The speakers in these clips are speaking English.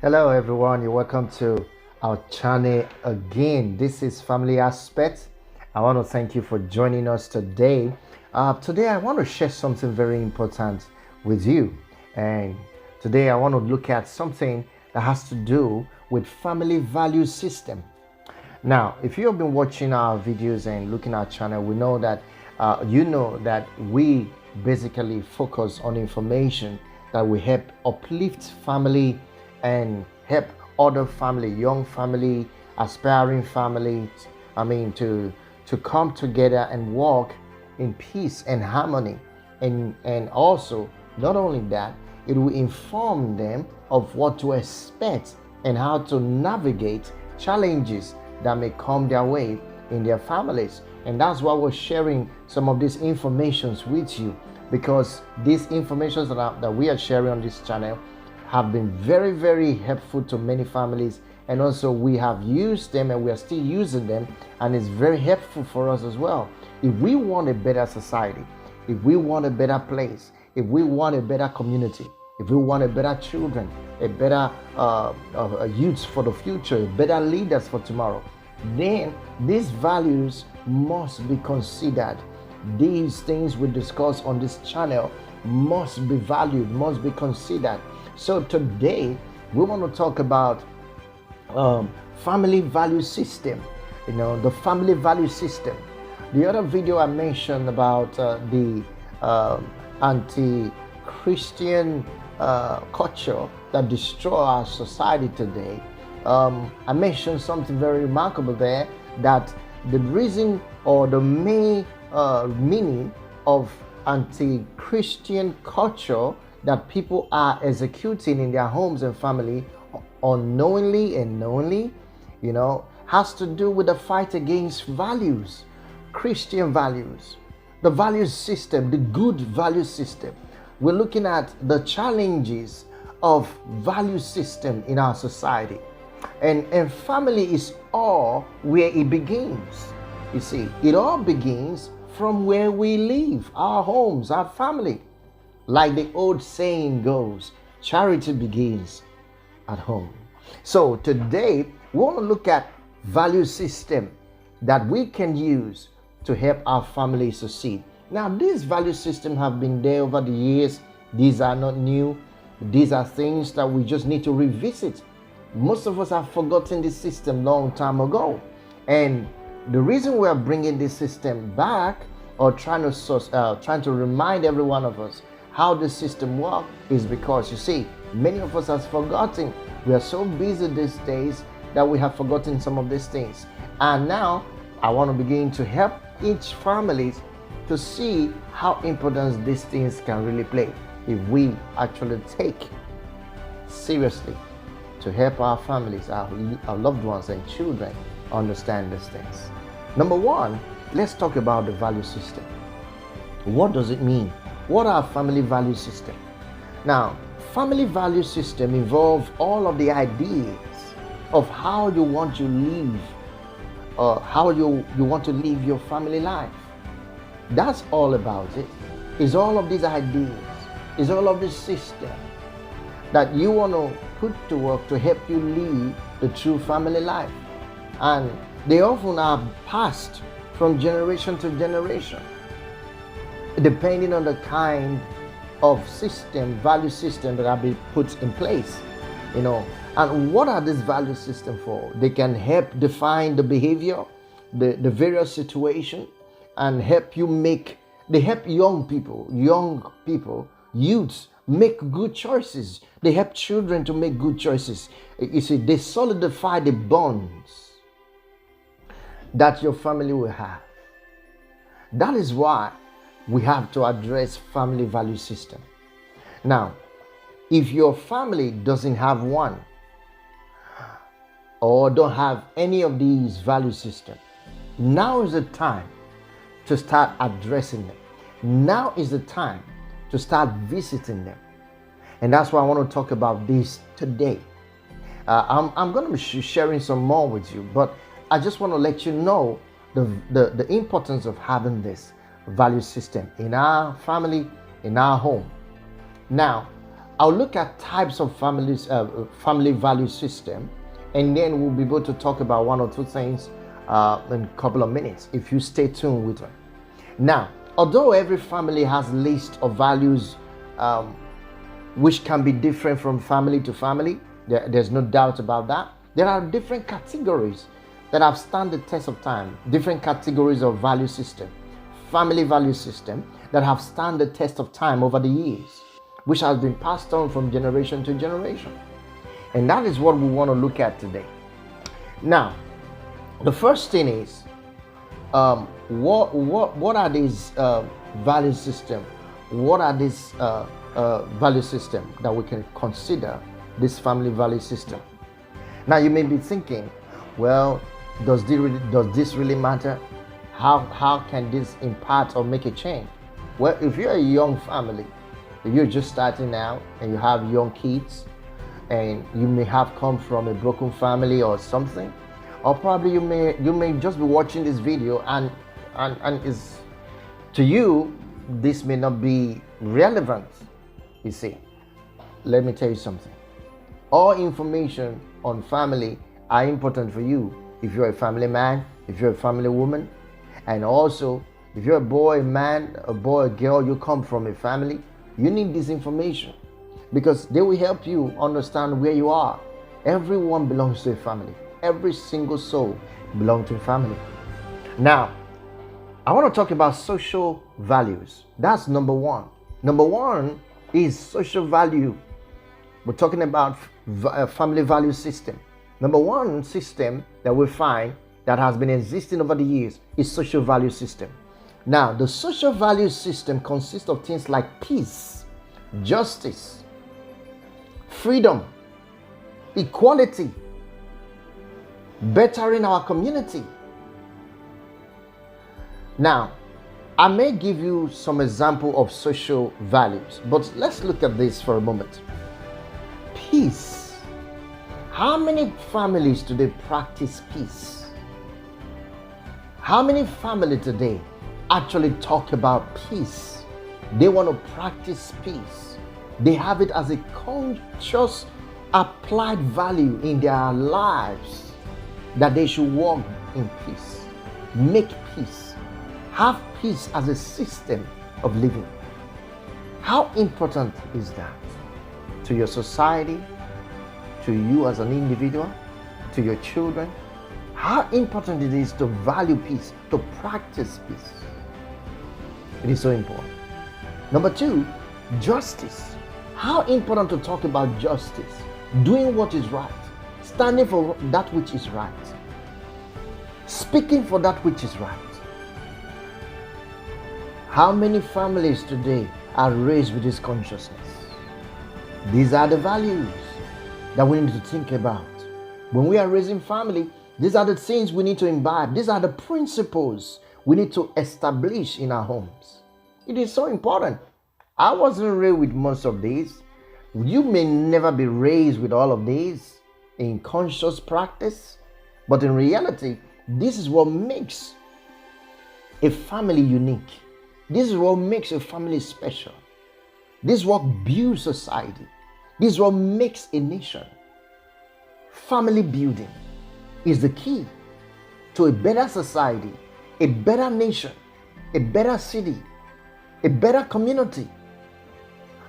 Hello everyone, you're welcome to our channel again. This is Familyaspect. I want to thank you for joining us today. Today I want to share something very important with you. And today I want to look at something that has to do with family value system. Now, if you have been watching our videos and looking at our channel, we know that you know that we basically focus on information that will help uplift family and help other family, young family, aspiring families, to come together and walk in peace and harmony. And also, not only that, it will inform them of what to expect and how to navigate challenges that may come their way in their families. And that's why we're sharing some of these informations with you, because these informations that we are sharing on this channel have been very, very helpful to many families, and also we have used them and we are still using them, and it's very helpful for us as well. If we want a better society, if we want a better place, if we want a better community, if we want a better children, a better youth for the future, better leaders for tomorrow, then these values must be considered. These things we discuss on this channel must be valued, must be considered. So today we want to talk about family value system. The family value system. The other video I mentioned about the anti-Christian culture that destroy our society today. I mentioned something very remarkable there, that the reason or the main meaning of anti-Christian culture that people are executing in their homes and family unknowingly and knowingly, has to do with the fight against values, Christian values, the value system, the good value system. We're looking at the challenges of value system in our society. And family is all where it begins. You see, it all begins from where we live, our homes, our family. Like the old saying goes, charity begins at home. So today we want to look at value system that we can use to help our family succeed. Now, these value systems have been there over the years. These are not new. These are things that we just need to revisit. Most of us have forgotten this system long time ago. And the reason we are bringing this system back, or trying to remind every one of us how the system works, is because, you see, many of us have forgotten. We are so busy these days that we have forgotten some of these things. And now I want to begin to help each family to see how important these things can really play if we actually take seriously to help our families, our loved ones and children understand these things. Number one, let's talk about the value system. What does it mean? What are family value system? Now, family value system involve all of the ideas of how you want to live, how you want to live your family life. That's all about it. It's all of these ideas. It's all of this system that you want to put to work to help you live the true family life. And they often are passed from generation to generation, depending on the kind of system, value system that have been put in place. And what are these value systems for? They can help define the behavior, the various situations, and help young people, youths, make good choices. They help children to make good choices. You see, they solidify the bonds that your family will have. That is why we have to address family value system. Now, if your family doesn't have one, or don't have any of these value systems, now is the time to start addressing them. Now is the time to start visiting them. And that's why I want to talk about this today. I'm going to be sharing some more with you, but I just want to let you know the importance of having this value system in our family, in our home. Now, I'll look at types of families, family value system, and then we'll be able to talk about one or two things in a couple of minutes if you stay tuned with me. Now, although every family has a list of values which can be different from family to family, there's no doubt about that. There are different categories that have stood the test of time, different categories of value system, family value system that have stood the test of time over the years, which has been passed on from generation to generation. And that is what we want to look at today. Now, the first thing is, what are these value system? What are these value system that we can consider this family value system? Now, you may be thinking, well, does this really matter? How can this impact or make a change? Well, if you're a young family, if you're just starting out and you have young kids, and you may have come from a broken family or something, or probably you may just be watching this video and is to you this may not be relevant. You see, let me tell you something. All information on family are important for you if you're a family man, if you're a family woman, and also if you're a boy, a man, a boy, a girl, you come from a family, you need this information because they will help you understand where you are. Everyone belongs to a family. Every single soul belongs to a family. Now, I want to talk about social values. That's number one. Number one is social value. We're talking about a family value system. Number one system that we find that has been existing over the years is social value system. Now, the social value system consists of things like peace, justice, freedom, equality, bettering our community. Now, I may give you some example of social values, but let's look at this for a moment. Peace. How many families today practice peace? How many families today actually talk about peace? They want to practice peace. They have it as a conscious applied value in their lives that they should walk in peace, make peace, have peace as a system of living. How important is that to your society, to you as an individual, to your children? How important it is to value peace, to practice peace. It is so important. Number two, justice. How important to talk about justice, doing what is right, standing for that which is right, speaking for that which is right. How many families today are raised with this consciousness? These are the values that we need to think about. When we are raising family, these are the things we need to imbibe. These are the principles we need to establish in our homes. It is so important. I wasn't raised with most of these. You may never be raised with all of these in conscious practice, but in reality, this is what makes a family unique. This is what makes a family special. This is what builds society. This is what makes a nation. Family building is the key to a better society, a better nation, a better city, a better community.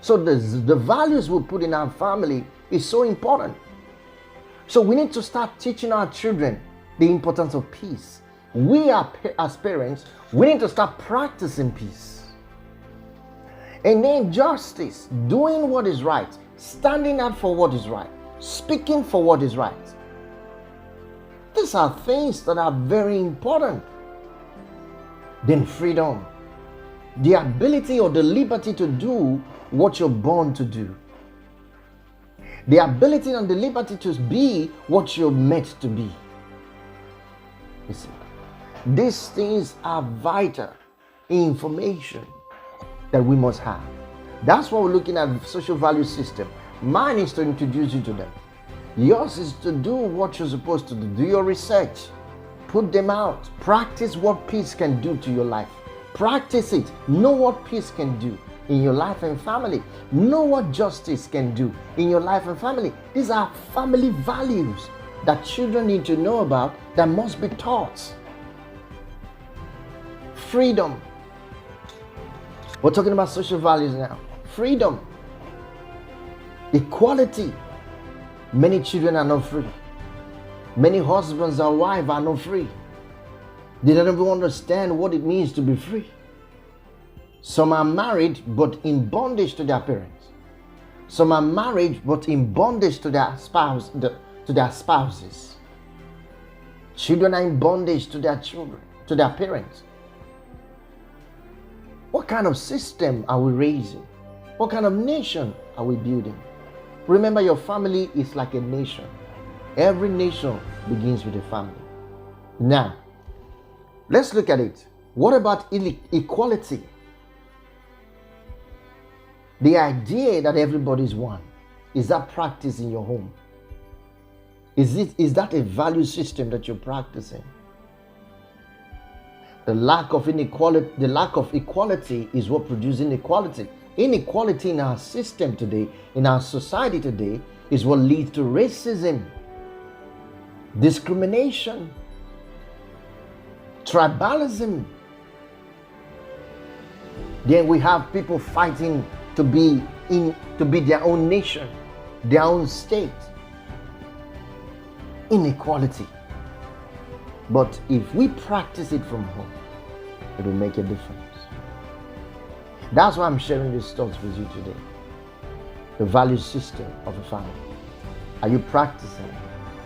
So the values we put in our family is so important. So we need to start teaching our children the importance of peace. We as parents, we need to start practicing peace. And then justice, doing what is right, standing up for what is right, speaking for what is right. These are things that are very important. Then freedom, the ability or the liberty to do what you're born to do. The ability and the liberty to be what you're meant to be. You see, these things are vital information that we must have. That's why we're looking at social value system. Mine is to introduce you to them. Yours is to do what you're supposed to do. Do your research. Put them out. Practice what peace can do to your life. Practice it. Know what peace can do. in your life and family. Know what justice can do in your life and family. These are family values that children need to know about, that must be taught. Freedom. We're talking about social values now. Freedom. Equality. Many children are not free. Many husbands and wives are not free. They don't even understand what it means to be free. Some are married but in bondage to their parents. Some are married but in bondage to their spouses. Children are in bondage to their children, to their parents. What kind of system are we raising? What kind of nation are we building? Remember, your family is like a nation. Every nation begins with a family. Now, let's look at it. What about equality? The idea that everybody is one. Is that practiced in your home? Is that a value system that you're practicing? The lack of equality is what produces inequality. Inequality in our system today, in our society today, is what leads to racism, discrimination, tribalism. Then we have people fighting to be their own nation, their own state. Inequality. But if we practice it from home, it will make a difference. That's why I'm sharing these thoughts with you today. The value system of a family. Are you practicing it?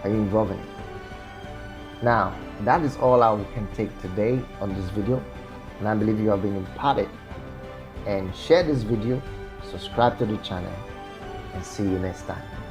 Are you involving it? Now, that is all I can take today on this video. And I believe you have been imparted. And share this video, subscribe to the channel, and see you next time.